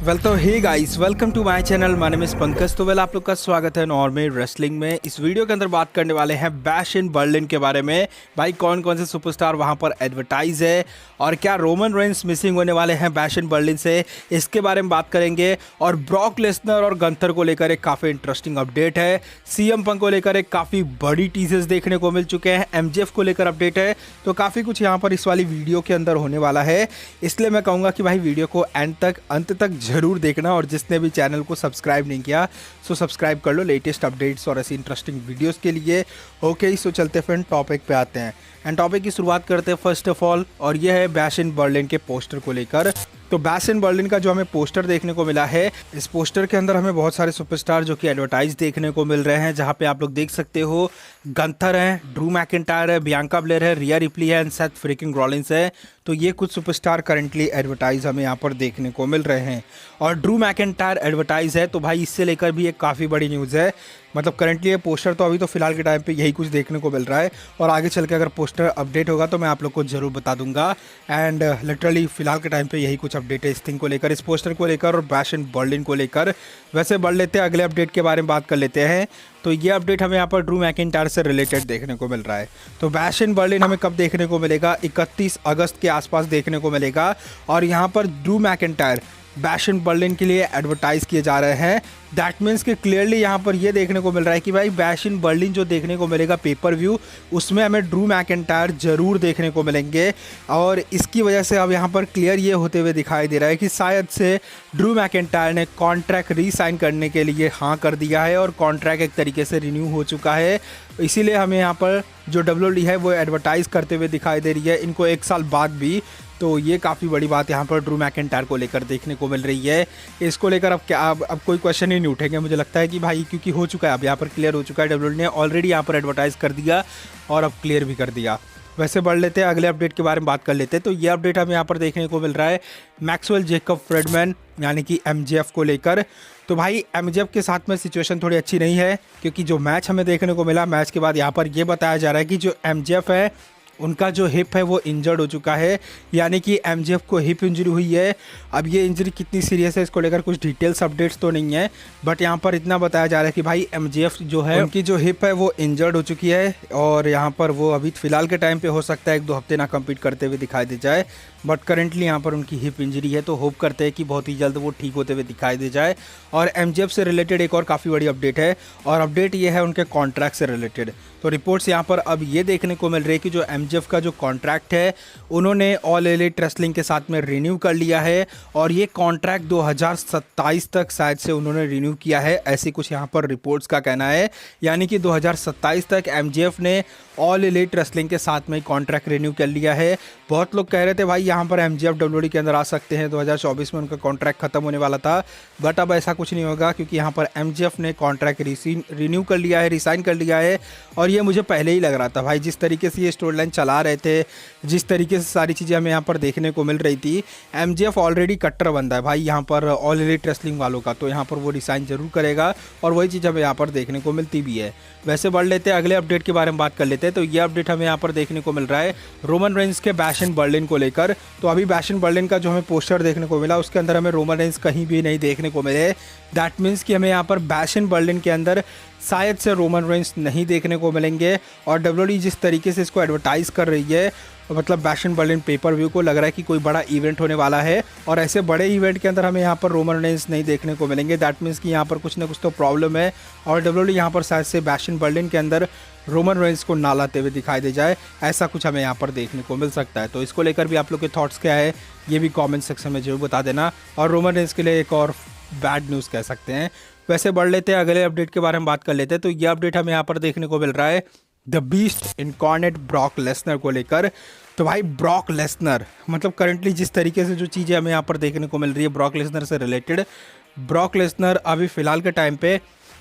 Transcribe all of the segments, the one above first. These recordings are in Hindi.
वेल तो hey guys, welcome to my channel. My name is Pankaj. तो आप लोग का स्वागत है नॉर्मे रेसलिंग में। इस वीडियो के अंदर बात करने वाले हैं बैश इन बर्लिन के बारे में। भाई कौन कौन से सुपरस्टार वहां पर एडवर्टाइज है और क्या रोमन रेंस मिसिंग होने वाले हैं बैश इन बर्लिन से, इसके बारे में बात करेंगे। और ब्रॉक लेसनर और गंथर को लेकर एक काफ़ी इंटरेस्टिंग अपडेट है। सीएम पंक को लेकर एक काफ़ी बड़ी टीजर्स देखने को मिल चुके हैं। एमजेएफ को लेकर अपडेट है। तो काफ़ी कुछ यहाँ पर इस वाली वीडियो के अंदर होने वाला है, इसलिए मैं कहूँगा कि भाई वीडियो को अंत तक जरूर देखना। और जिसने भी चैनल को सब्सक्राइब नहीं किया सो सब्सक्राइब कर लो लेटेस्ट अपडेट्स और ऐसी इंटरेस्टिंग वीडियोस के लिए। ओके, सो चलते फिर टॉपिक पे आते हैं एंड टॉपिक की शुरुआत करते हैं फर्स्ट ऑफ ऑल, और ये है बैश इन बर्लिन के पोस्टर को लेकर। तो बैश इन बर्लिन का जो हमें पोस्टर देखने को मिला है, इस पोस्टर के अंदर हमें बहुत सारे सुपरस्टार जो कि एडवर्टाइज देखने को मिल रहे हैं, जहां पे आप लोग देख सकते हो गंथर है, ड्रू मैकिंटायर है, बियांका ब्लेयर है, रिया रिप्ली है एंड सेथ फ्रीकिंग रॉलिंस है। तो ये कुछ सुपरस्टार करंटली एडवर्टाइज हमें यहाँ पर देखने को मिल रहे हैं। और ड्रू मैकिंटायर एडवर्टाइज है, तो भाई इससे लेकर भी एक काफ़ी बड़ी न्यूज़ है। मतलब करंटली ये पोस्टर तो अभी तो फिलहाल के टाइम पे यही कुछ देखने को मिल रहा है, और आगे चल के अगर पोस्टर अपडेट होगा तो मैं आप लोग को जरूर बता दूंगा। एंड लिटरली फिलहाल के टाइम पे यही कुछ अपडेट है इस थिंग को लेकर, इस पोस्टर को लेकर और बैश इन बर्लिन को लेकर। वैसे बढ़ लेते हैं अगले अपडेट के बारे में बात कर लेते हैं। तो ये अपडेट हमें यहाँ पर ड्रू मैकिंटायर से रिलेटेड देखने को मिल रहा है। तो बैश इन बर्लिन हमें कब देखने को मिलेगा? 31 अगस्त के आसपास देखने को मिलेगा। और यहाँ पर Drew McIntyre bash in Berlin के लिए एडवर्टाइज किए जा रहे हैं। दैट मीन्स कि क्लियरली यहाँ पर ये देखने को मिल रहा है कि भाई बैश इन बर्लिन जो देखने को मिलेगा पेपर व्यू, उसमें हमें ड्रू मैकिंटायर जरूर देखने को मिलेंगे। और इसकी वजह से अब यहाँ पर क्लियर ये होते हुए दिखाई दे रहा है कि शायद से ड्रू मैकिंटायर ने कॉन्ट्रैक्ट रीसाइन करने के लिए हाँ कर दिया है और कॉन्ट्रैक्ट एक तरीके से रिन्यू हो चुका है। इसीलिए हमें यहाँ पर जो डब्ल्यूडब्ल्यूई है वो एडवर्टाइज करते हुए दिखाई दे रही है इनको 1 साल बाद भी। तो ये काफ़ी बड़ी बात यहाँ पर ड्रू मैकिंटायर को लेकर देखने को मिल रही है। इसको लेकर अब क्या अब कोई क्वेश्चन ही नहीं उठेंगे मुझे लगता है कि भाई, क्योंकि हो चुका है, अब यहाँ पर क्लियर हो चुका है। डब्ल्यूडब्ल्यूई ने ऑलरेडी यहाँ पर एडवर्टाइज कर दिया और अब क्लियर भी कर दिया। वैसे बढ़ लेते हैं अगले अपडेट के बारे में बात कर लेते हैं। तो ये अपडेट हमें यहाँ पर देखने को मिल रहा है मैक्सवेल जेकब फ्रेडमैन यानी कि एमजेएफ को लेकर। तो भाई एमजेएफ के साथ में सिचुएशन थोड़ी अच्छी नहीं है, क्योंकि जो मैच हमें देखने को मिला, मैच के बाद यहाँ पर ये बताया जा रहा है कि जो एमजेएफ है उनका जो हिप है वो इंजर्ड हो चुका है, यानी कि एमजेएफ को हिप इंजरी हुई है। अब ये इंजरी कितनी सीरियस है इसको लेकर कुछ डिटेल्स अपडेट्स तो नहीं है, बट यहाँ पर इतना बताया जा रहा है कि भाई एमजेएफ जो है उनकी जो हिप है वो इंजर्ड हो चुकी है। और यहाँ पर वो अभी फिलहाल के टाइम पे हो सकता है 1-2 हफ्ते ना कम्पीट करते हुए दिखाई दे जाए, बट करेंटली यहाँ पर उनकी हिप इंजरी है। तो होप करते हैं कि बहुत ही जल्द वो ठीक होते हुए दिखाई दे जाए। और एमजेएफ से रिलेटेड एक और काफ़ी बड़ी अपडेट है, और अपडेट ये है उनके कॉन्ट्रैक्ट से रिलेटेड। तो रिपोर्ट्स यहाँ पर अब ये देखने को मिल रही है कि जो एमजेएफ का जो कॉन्ट्रैक्ट है उन्होंने ऑल एलिट रेसलिंग के साथ में रिन्यू कर लिया है, और ये कॉन्ट्रैक्ट 2027 तक शायद से उन्होंने रिन्यू किया है, ऐसी कुछ यहाँ पर रिपोर्ट्स का कहना है। यानी कि 2027 तक एमजेएफ ने ऑल एलिट रेसलिंग के साथ में कॉन्ट्रैक्ट रिन्यू कर लिया है। बहुत लोग कह रहे थे भाई यहाँ पर एमजेएफ डब्ल्यूडब्ल्यूई के अंदर आ सकते हैं, 2024 में उनका कॉन्ट्रैक्ट खत्म होने वाला था, बट अब ऐसा कुछ नहीं होगा, क्योंकि यहाँ पर एमजेएफ ने कॉन्ट्रैक्ट रिन्यू कर लिया है, रिसाइन कर लिया है। और ये मुझे पहले ही लग रहा था भाई, जिस तरीके से ये स्टोरी लाइन चला रहे थे, जिस तरीके से सारी चीज़ें हमें यहाँ पर देखने को मिल रही थी, एमजेएफ ऑलरेडी कट्टर बंदा है भाई यहाँ पर ऑल एलिट रेसलिंग वालों का। तो यहाँ पर वो रिसाइन जरूर करेगा, और वही चीज़ हमें यहाँ पर देखने को मिलती भी है। वैसे बढ़ लेते हैं अगले अपडेट के बारे में बात कर लेते हैं। तो ये अपडेट हमें यहाँ पर देखने को मिल रहा है रोमन रेंस के बैश इन बर्लिन को लेकर। तो अभी बैश इन बर्लिन का जो हमें पोस्टर देखने को मिला, उसके अंदर हमें रोमन रेंस कहीं भी नहीं देखने को मिले। दैट मीन्स कि हमें यहाँ पर बैश इन बर्लिन के अंदर शायद से रोमन रेंस नहीं देखने को मिलेंगे। और डब्ल्यूडब्ल्यूई जिस तरीके से इसको एडवर्टाइज कर रही है, मतलब bash in Berlin pay per view को, लग रहा है कि कोई बड़ा इवेंट होने वाला है, और ऐसे बड़े इवेंट के अंदर हमें यहाँ पर रोमन रेंस नहीं देखने को मिलेंगे। दैट मीन्स कि यहाँ पर कुछ ना कुछ तो प्रॉब्लम है, और डब्ल्यूडब्ल्यूई यहाँ पर शायद से बैश इन बर्लिन के अंदर रोमन रेंस को ना लाते हुए दिखाई दे जाए, ऐसा कुछ हमें यहाँ पर देखने को मिल सकता है। तो इसको लेकर भी आप लोग के थॉट्स क्या है ये भी कमेंट सेक्शन में जरूर बता देना। और रोमन रेंस के लिए एक और बैड न्यूज़ कह सकते हैं। वैसे बढ़ लेते हैं अगले अपडेट के बारे में बात कर लेते हैं। तो ये अपडेट हमें यहाँ पर देखने को मिल रहा है द बीस्ट इनकॉर्नेट ब्रॉक लेसनर को लेकर। तो भाई ब्रॉक लेसनर, मतलब करंटली जिस तरीके से जो चीज़ें हमें यहाँ पर देखने को मिल रही है ब्रॉक लेसनर से रिलेटेड, ब्रॉक लेसनर अभी फ़िलहाल के टाइम पे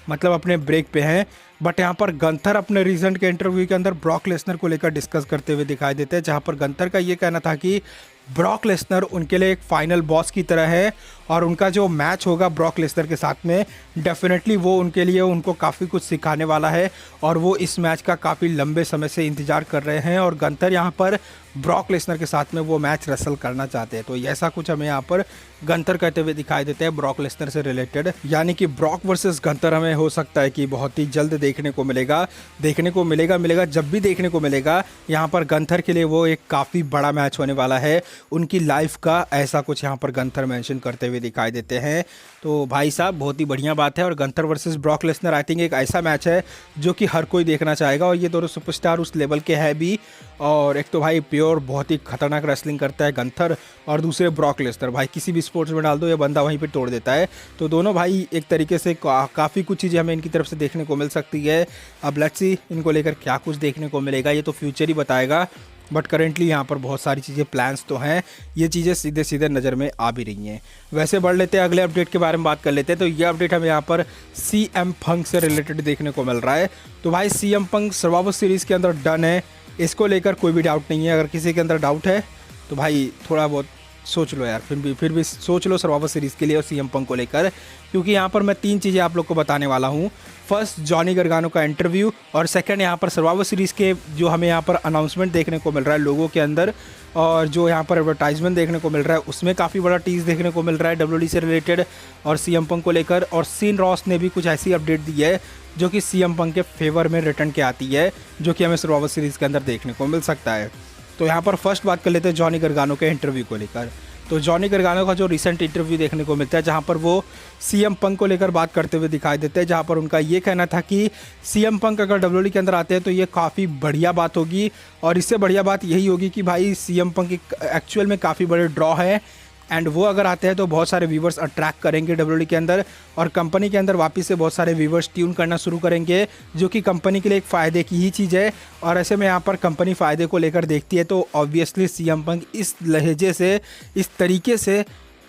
मतलब अपने ब्रेक पे हैं, बट यहाँ पर गंथर अपने रिसेंट के इंटरव्यू के अंदर ब्रॉक लेसनर को लेकर डिस्कस करते हुए दिखाई देते हैं, जहाँ पर गंथर का ये कहना था कि ब्रॉक लेसनर उनके लिए एक फाइनल बॉस की तरह है, और उनका जो मैच होगा ब्रॉक लेसनर के साथ में डेफिनेटली वो उनके लिए उनको काफ़ी कुछ सिखाने वाला है, और वो इस मैच का काफ़ी लंबे समय से इंतज़ार कर रहे हैं। और गंथर यहाँ पर ब्रॉक लेसनर के साथ में वो मैच रेसल करना चाहते हैं। तो ऐसा कुछ हमें यहाँ पर गंथर कहते हुए दिखाई देते हैं ब्रॉक लेसनर से रिलेटेड, यानी कि ब्रॉक वर्सेस गंथर हमें हो सकता है कि बहुत ही जल्द देखने को मिलेगा। जब भी देखने को मिलेगा यहाँ पर गंथर के लिए वो एक काफ़ी बड़ा मैच होने वाला है उनकी लाइफ का, ऐसा कुछ यहाँ पर गंथर मेंशन करते हुए दिखाई देते हैं। तो भाई साहब बहुत ही बढ़िया बात है। और Gunther versus Brock Lesnar I think एक ऐसा मैच है जो कि हर कोई देखना चाहेगा, और ये दोनों सुपरस्टार उस लेवल के हैं भी। और एक तो भाई प्योर बहुत ही खतरनाक रेसलिंग करता है गंथर, और दूसरे ब्रॉक लेसनर, भाई किसी भी स्पोर्ट्स में डाल दो ये बंदा वहीं पे तोड़ देता है। तो दोनों भाई एक तरीके से काफ़ी कुछ चीज़ें हमें इनकी तरफ से देखने को मिल सकती है। अब लेट्स सी इनको लेकर क्या कुछ देखने को मिलेगा, ये तो फ्यूचर ही बताएगा। बट करेंटली यहाँ पर बहुत सारी चीज़ें प्लान्स तो हैं, ये चीज़ें सीधे सीधे नज़र में आ भी रही हैं। वैसे बढ़ लेते हैं अगले अपडेट के बारे में बात कर लेते हैं। तो ये अपडेट हमें यहाँ पर CM पंक से रिलेटेड देखने को मिल रहा है। तो भाई CM पंक सर्वाइवर सीरीज़ के अंदर डन है, इसको लेकर कोई भी डाउट नहीं है। अगर किसी के अंदर डाउट है तो भाई थोड़ा बहुत सोच लो यार, फिर भी सोच लो सर्वाइवर सीरीज़ के लिए और CM पंक को लेकर, क्योंकि यहाँ पर मैं 3 चीज़ें आप लोग को बताने वाला हूँ। फर्स्ट जॉनी गार्गानो का इंटरव्यू, और सेकंड यहाँ पर सर्वाइवर सीरीज़ के जो हमें यहाँ पर अनाउंसमेंट देखने को मिल रहा है लोगों के अंदर, और जो यहाँ पर एडवर्टाइजमेंट देखने को मिल रहा है उसमें काफ़ी बड़ा टीज़ देखने को मिल रहा है WWE से रिलेटेड और CM पंक को लेकर। और सीन रॉस ने भी कुछ ऐसी अपडेट दी है जो कि CM पंक के फेवर में रिटर्न के आती है, जो कि हमें सर्वाइवर सीरीज़ के अंदर देखने को मिल सकता है। तो यहाँ पर फर्स्ट बात कर लेते हैं जॉनी गार्गानो के इंटरव्यू को लेकर। तो जॉनी गार्गानो का जो रिसेंट इंटरव्यू देखने को मिलता है, जहाँ पर वो CM पंक को लेकर बात करते हुए दिखाई देते हैं, जहाँ पर उनका ये कहना था कि CM पंक अगर WWE के अंदर आते हैं तो ये काफ़ी बढ़िया बात होगी, और इससे बढ़िया बात यही होगी कि भाई CM पंक एक्चुअल में काफ़ी बड़े ड्रॉ है, एंड वो अगर आते हैं तो बहुत सारे व्यूवर्स अट्रैक्ट करेंगे WWE के अंदर, और कंपनी के अंदर वापस से बहुत सारे व्यूवर्स ट्यून करना शुरू करेंगे, जो कि कंपनी के लिए एक फ़ायदे की ही चीज़ है। और ऐसे में यहाँ पर कंपनी फ़ायदे को लेकर देखती है, तो ऑब्वियसली CM पंक इस लहजे से, इस तरीके से,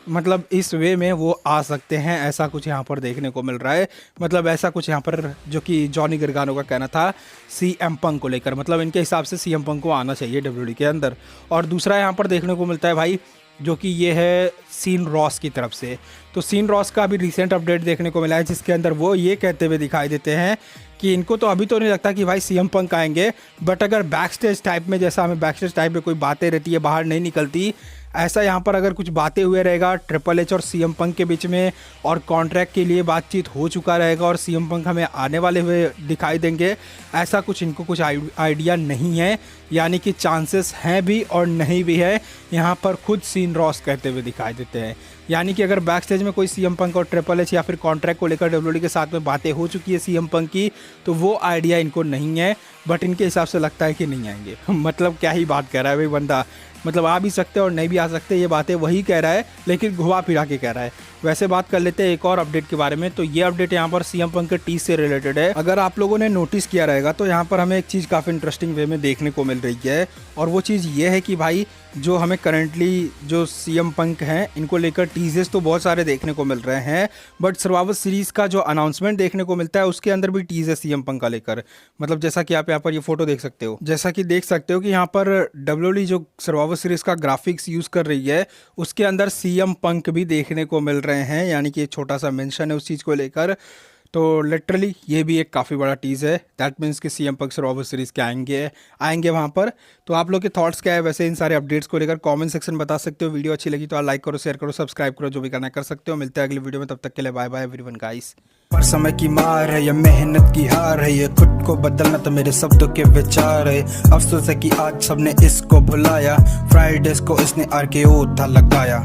मतलब इस वे में वो आ सकते हैं, ऐसा कुछ यहाँ पर देखने को मिल रहा है। मतलब ऐसा कुछ यहाँ पर जो कि जॉनी गार्गानो का कहना था CM पंक को लेकर, मतलब इनके हिसाब से CM पंक को आना चाहिए WWE के अंदर। और दूसरा यहाँ पर देखने को मिलता है भाई, जो कि ये है सीन रॉस की तरफ से। तो सीन रॉस का अभी रिसेंट अपडेट देखने को मिला है, जिसके अंदर वो ये कहते हुए दिखाई देते हैं कि इनको तो अभी तो नहीं लगता कि भाई CM पंक आएंगे, बट अगर बैक स्टेज टाइप में, जैसा हमें बैक स्टेज टाइप में कोई बातें रहती है बाहर नहीं निकलती, ऐसा यहाँ पर अगर कुछ बातें हुए रहेगा ट्रिपल एच और CM पंक के बीच में, और कॉन्ट्रैक्ट के लिए बातचीत हो चुका रहेगा, और CM पंक हमें आने वाले हुए दिखाई देंगे, ऐसा कुछ इनको कुछ आइडिया नहीं है। यानी कि चांसेस हैं भी और नहीं भी है, यहाँ पर खुद सीन रॉस कहते हुए दिखाई देते हैं। यानी कि अगर बैक स्टेज में कोई CM पंक और ट्रिपल एच या फिर कॉन्ट्रैक्ट को लेकर WWE के साथ में बातें हो चुकी है CM पंक की, तो वो आइडिया इनको नहीं है, बट इनके हिसाब से लगता है कि नहीं आएंगे। मतलब क्या ही बात कह रहा है भाई बंदा, मतलब आ भी सकते हैं और नहीं भी आ सकते, ये बातें वही कह रहा है, लेकिन घुमा फिरा के कह रहा है। वैसे बात कर लेते हैं एक और अपडेट के बारे में। तो ये अपडेट यहाँ पर CM पंक के टीज से रिलेटेड है। अगर आप लोगों ने नोटिस किया रहेगा तो यहाँ पर हमें एक चीज़ काफ़ी इंटरेस्टिंग वे में देखने को मिल रही है, और वो चीज़ ये है कि भाई जो हमें करंटली जो CM पंक हैं इनको लेकर टीजेस तो बहुत सारे देखने को मिल रहे हैं, बट सर्वाइवर सीरीज़ का जो अनाउंसमेंट देखने को मिलता है उसके अंदर भी टीज है CM पंक का लेकर। मतलब जैसा कि आप यहाँ पर ये फोटो देख सकते हो, जैसा कि देख सकते हो कि यहाँ पर WWE जो सर्वाइवर सीरीज़ का ग्राफिक्स यूज़ कर रही है उसके अंदर CM पंक भी देखने को मिल रहे हैं, यानी कि छोटा सा मेंशन है उस चीज़ को लेकर। तो लिटरली ये भी एक काफ़ी बड़ा टीज़ है, दैट मीन्स कि CM पंक सर्वाइवर सीरीज़ के आएंगे वहाँ पर। तो आप लोग के थॉट्स क्या है वैसे इन सारे अपडेट्स को लेकर, कमेंट सेक्शन बता सकते हो। वीडियो अच्छी लगी तो आप लाइक करो, शेयर करो, सब्सक्राइब करो, जो भी करना कर सकते हो। मिलते हैं अगली वीडियो में, तब तक के लिए बाय बाय एवरीवन गाइस। पर समय की मार है, ये मेहनत की हार है, ये खुद को बदलना तो मेरे शब्दों के विचार है। अफसोस है कि आज सबने इसको भुलाया, फ्राइडेज को इसने RKO था लगाया।